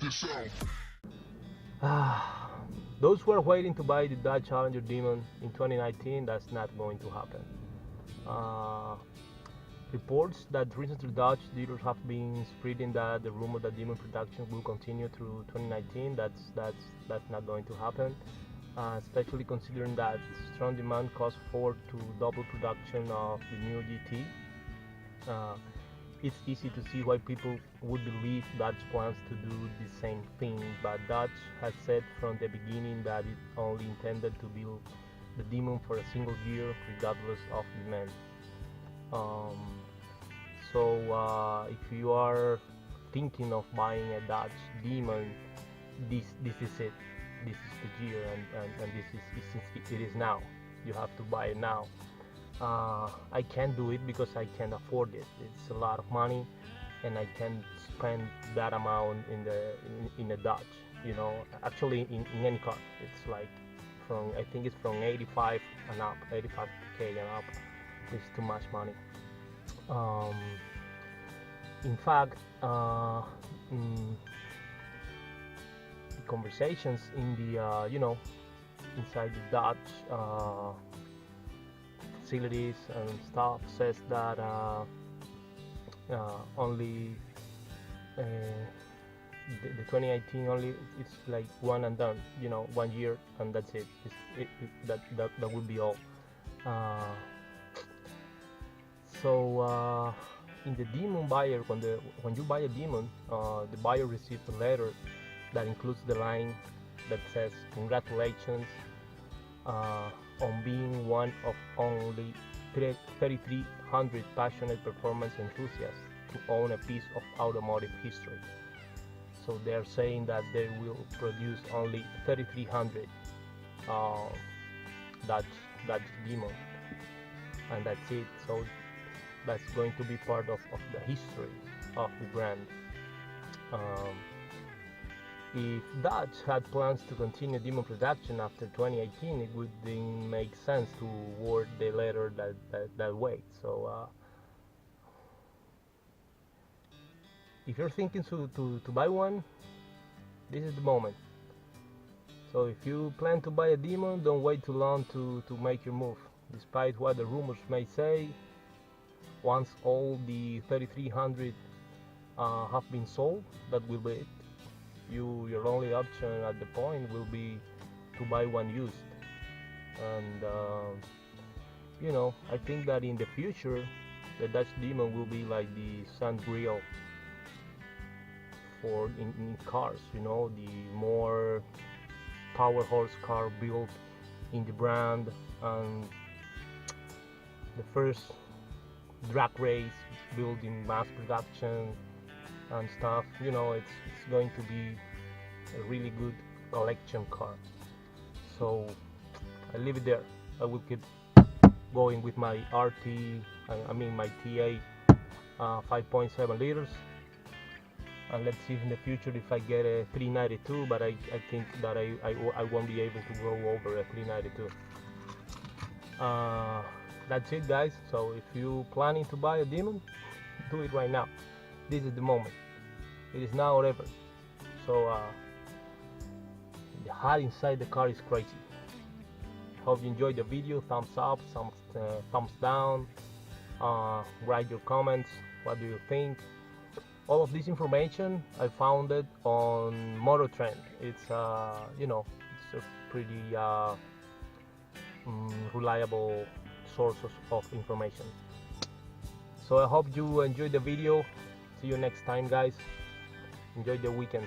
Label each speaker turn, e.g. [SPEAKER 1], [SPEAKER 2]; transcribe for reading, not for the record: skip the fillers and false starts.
[SPEAKER 1] this out.
[SPEAKER 2] Those who are waiting to buy the Dodge Challenger Demon in 2019, that's not going to happen. Reports that recently Dodge dealers have been spreading that the rumor that Demon production will continue through 2019, that's not going to happen. Especially considering that strong demand caused Ford to double production of the new GT. It's easy to see why people would believe Dodge plans to do the same thing, but Dodge has said from the beginning that it only intended to build the Demon for a single year regardless of demand. If you are thinking of buying a Dodge Demon, this is it. This is the year, and it is now. You have to buy it now. I can't do it because I can't afford it. It's a lot of money, and I can't spend that amount in a Dodge. You know, actually in any car, it's like I think it's from 85 and up, 85k and up. It's too much money. In fact, the conversations in the inside the Dodge facilities and stuff says that only the 2018 only it's like one and done, 1 year and that's it. That will be all. In the Demon buyer, when you buy a Demon, the buyer receives a letter that includes the line that says congratulations on being one of only 3,300 passionate performance enthusiasts to own a piece of automotive history. So they're saying that they will produce only 3,300 Dodge Demon, and that's it. So that's going to be part of the history of the brand. If Dodge had plans to continue Demon production after 2018, it would then make sense to word the letter that way. So if you're thinking to buy one, this is the moment. So if you plan to buy a Demon, don't wait too long to make your move. Despite what the rumors may say, once all the 3,300 have been sold, that will be it. Your only option at the point will be to buy one used. And I think that in the future the Dodge Demon will be like the Sun Grill for in cars, the more power horse car built in the brand, and the first drag race built in mass production and stuff. It's going to be a really good collection car. So I leave it there. I will keep going with my my TA 5.7 liters, and let's see in the future if I get a 392, but I think that I won't be able to go over a 392. That's it, guys. So if you planning to buy a Demon, do it right now. This is the moment. It is now or ever. So the heart inside the car is crazy. Hope you enjoyed the video. Thumbs up, thumbs down. Write your comments. What do you think? All of this information I found it on Motor Trend. It's it's a pretty reliable source of information. So I hope you enjoyed the video. See you next time, guys. Enjoy the weekend.